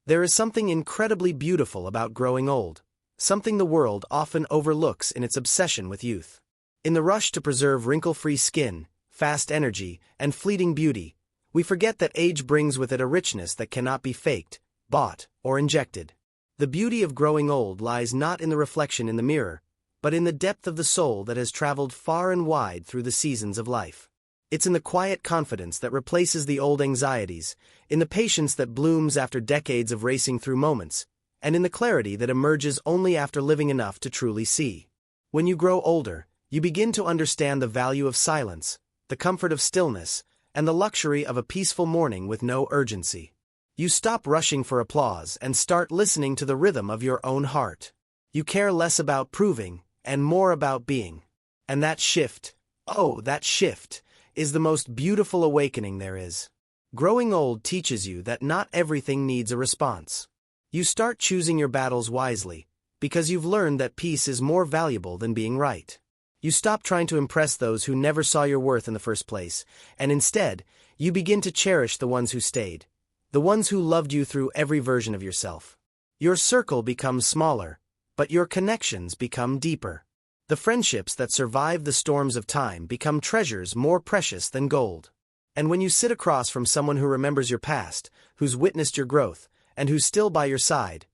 There is something incredibly beautiful about growing old, something the world often overlooks in its obsession with youth. In the rush to preserve wrinkle-free skin, fast energy, and fleeting beauty, we forget that age brings with it a richness that cannot be faked, bought, or injected. The beauty of growing old lies not in the reflection in the mirror, but in the depth of the soul that has traveled far and wide through the seasons of life. It's in the quiet confidence that replaces the old anxieties, in the patience that blooms after decades of racing through moments, and in the clarity that emerges only after living enough to truly see. When you grow older, you begin to understand the value of silence, the comfort of stillness, and the luxury of a peaceful morning with no urgency. You stop rushing for applause and start listening to the rhythm of your own heart. You care less about proving, and more about being. And that shift, is the most beautiful awakening there is. Growing old teaches you that not everything needs a response. You start choosing your battles wisely, because you've learned that peace is more valuable than being right. You stop trying to impress those who never saw your worth in the first place, and instead, you begin to cherish the ones who stayed, the ones who loved you through every version of yourself. Your circle becomes smaller, but your connections become deeper. The friendships that survive the storms of time become treasures more precious than gold. And when you sit across from someone who remembers your past, who's witnessed your growth, and who's still by your side,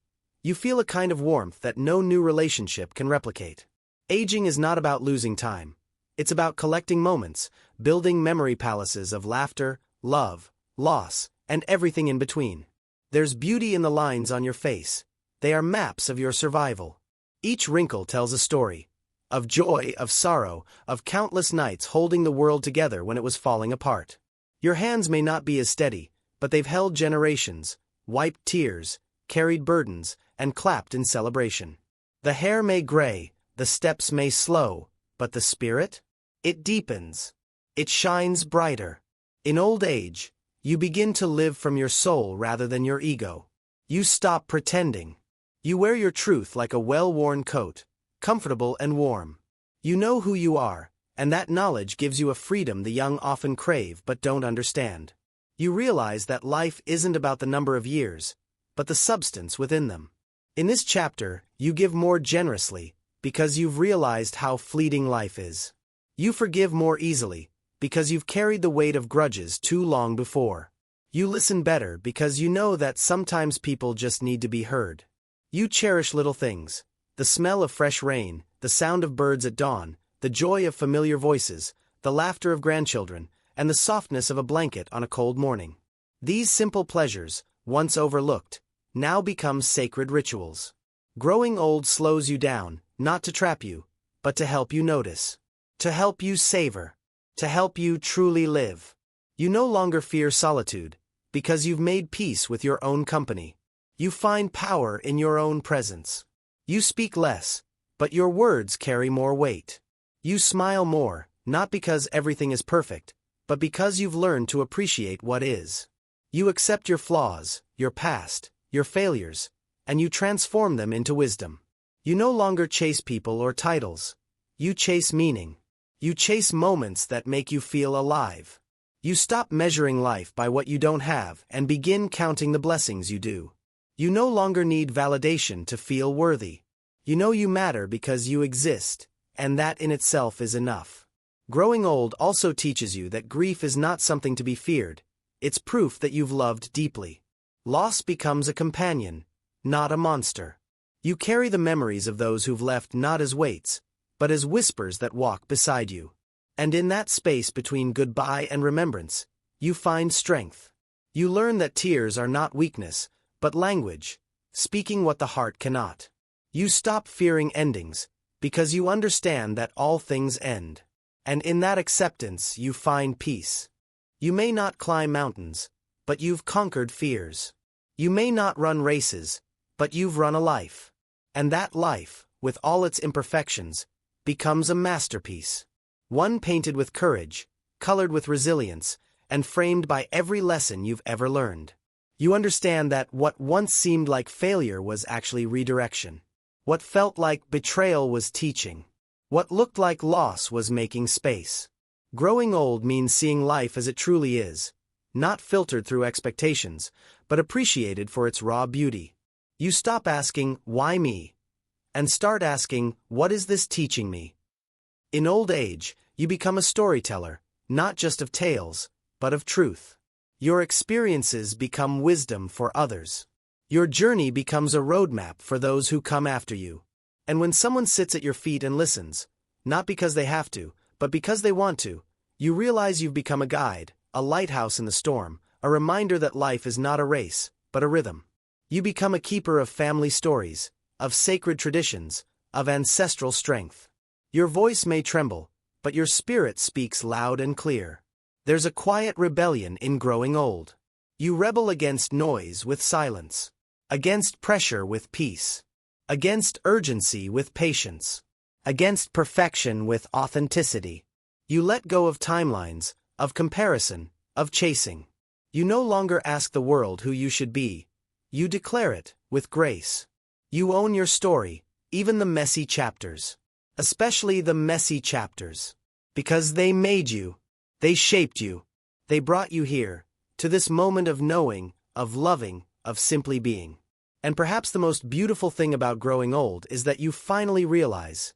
you feel a kind of warmth that no new relationship can replicate. Aging is not about losing time. It's about collecting moments, building memory palaces of laughter, love, loss, and everything in between. There's beauty in the lines on your face. They are maps of your survival. Each wrinkle tells a story. Of joy, of sorrow, of countless nights holding the world together when it was falling apart. Your hands may not be as steady, but they've held generations, wiped tears, carried burdens, and clapped in celebration. The hair may gray, the steps may slow, but the spirit? It deepens. It shines brighter. In old age, you begin to live from your soul rather than your ego. You stop pretending. You wear your truth like a well-worn coat, comfortable and warm. You know who you are, and that knowledge gives you a freedom the young often crave but don't understand. You realize that life isn't about the number of years, but the substance within them. In this chapter, you give more generously, because you've realized how fleeting life is. You forgive more easily, because you've carried the weight of grudges too long before. You listen better because you know that sometimes people just need to be heard. You cherish little things. The smell of fresh rain, the sound of birds at dawn, the joy of familiar voices, the laughter of grandchildren, and the softness of a blanket on a cold morning. These simple pleasures, once overlooked, now become sacred rituals. Growing old slows you down, not to trap you, but to help you notice. To help you savor. To help you truly live. You no longer fear solitude, because you've made peace with your own company. You find power in your own presence. You speak less, but your words carry more weight. You smile more, not because everything is perfect, but because you've learned to appreciate what is. You accept your flaws, your past, your failures, and you transform them into wisdom. You no longer chase people or titles. You chase meaning. You chase moments that make you feel alive. You stop measuring life by what you don't have and begin counting the blessings you do. You no longer need validation to feel worthy. You know you matter because you exist, and that in itself is enough. Growing old also teaches you that grief is not something to be feared. It's proof that you've loved deeply. Loss becomes a companion, not a monster. You carry the memories of those who've left not as weights, but as whispers that walk beside you. And in that space between goodbye and remembrance, you find strength. You learn that tears are not weakness, but language, speaking what the heart cannot. You stop fearing endings, because you understand that all things end. And in that acceptance you find peace. You may not climb mountains, but you've conquered fears. You may not run races, but you've run a life. And that life, with all its imperfections, becomes a masterpiece. One painted with courage, colored with resilience, and framed by every lesson you've ever learned. You understand that what once seemed like failure was actually redirection. What felt like betrayal was teaching. What looked like loss was making space. Growing old means seeing life as it truly is, not filtered through expectations, but appreciated for its raw beauty. You stop asking, "Why me?" and start asking, "What is this teaching me?" In old age, you become a storyteller, not just of tales, but of truth. Your experiences become wisdom for others. Your journey becomes a roadmap for those who come after you. And when someone sits at your feet and listens, not because they have to, but because they want to, you realize you've become a guide, a lighthouse in the storm, a reminder that life is not a race, but a rhythm. You become a keeper of family stories, of sacred traditions, of ancestral strength. Your voice may tremble, but your spirit speaks loud and clear. There's a quiet rebellion in growing old. You rebel against noise with silence, against pressure with peace, against urgency with patience, against perfection with authenticity. You let go of timelines, of comparison, of chasing. You no longer ask the world who you should be. You declare it, with grace. You own your story, even the messy chapters. Especially the messy chapters. Because they made you. They shaped you. They brought you here, to this moment of knowing, of loving, of simply being. And perhaps the most beautiful thing about growing old is that you finally realize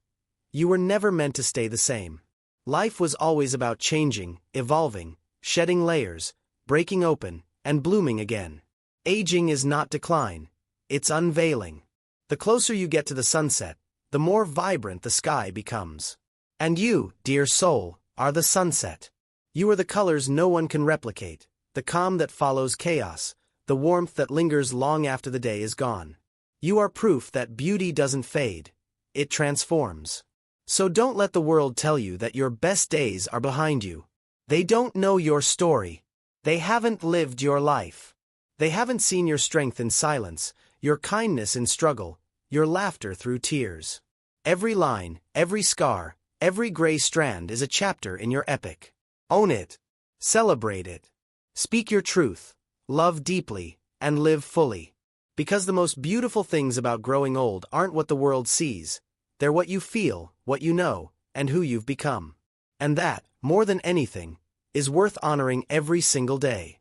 you were never meant to stay the same. Life was always about changing, evolving, shedding layers, breaking open, and blooming again. Aging is not decline, it's unveiling. The closer you get to the sunset, the more vibrant the sky becomes. And you, dear soul, are the sunset. You are the colors no one can replicate, the calm that follows chaos, the warmth that lingers long after the day is gone. You are proof that beauty doesn't fade, it transforms. So don't let the world tell you that your best days are behind you. They don't know your story. They haven't lived your life. They haven't seen your strength in silence, your kindness in struggle, your laughter through tears. Every line, every scar, every gray strand is a chapter in your epic. Own it. Celebrate it. Speak your truth, love deeply, and live fully. Because the most beautiful things about growing old aren't what the world sees. They're what you feel, what you know, and who you've become. And that, more than anything, is worth honoring every single day.